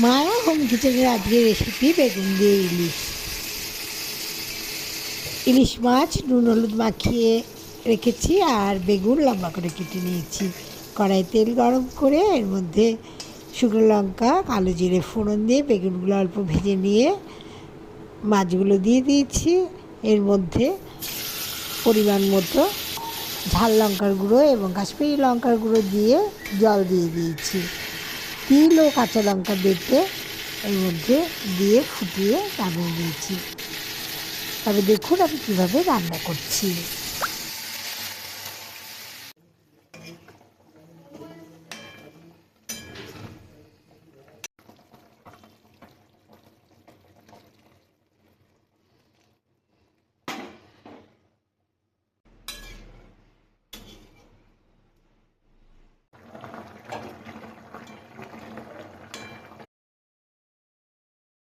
মায়া home কিচেনের আজকের recipe বেগুন দিয়ে ইলিশ। ইলিশ মাছ নুন হলুদ মাখিয়ে রেখেছি আর বেগুন লম্বা করে কেটে নিয়েছি। কড়াই তেল গরম করে এর মধ্যে শুকনো লঙ্কা কালো জিরে ফোড়ন দিয়ে বেগুনগুলো অল্প ভেজে নিয়ে মাছগুলো দিয়ে দিয়েছি। এর মধ্যে পরিমাণ মতো ঝাল লঙ্কার গুঁড়ো এবং কাশ্মীরি লঙ্কার গুঁড়ো দিয়ে জল দিয়ে দিয়েছি। তিল ও কাঁচা লঙ্কা বেটে এর মধ্যে দিয়ে ফুটিয়ে নামিয়ে দিয়েছি। তবে দেখুন আমি কীভাবে রান্না করছি।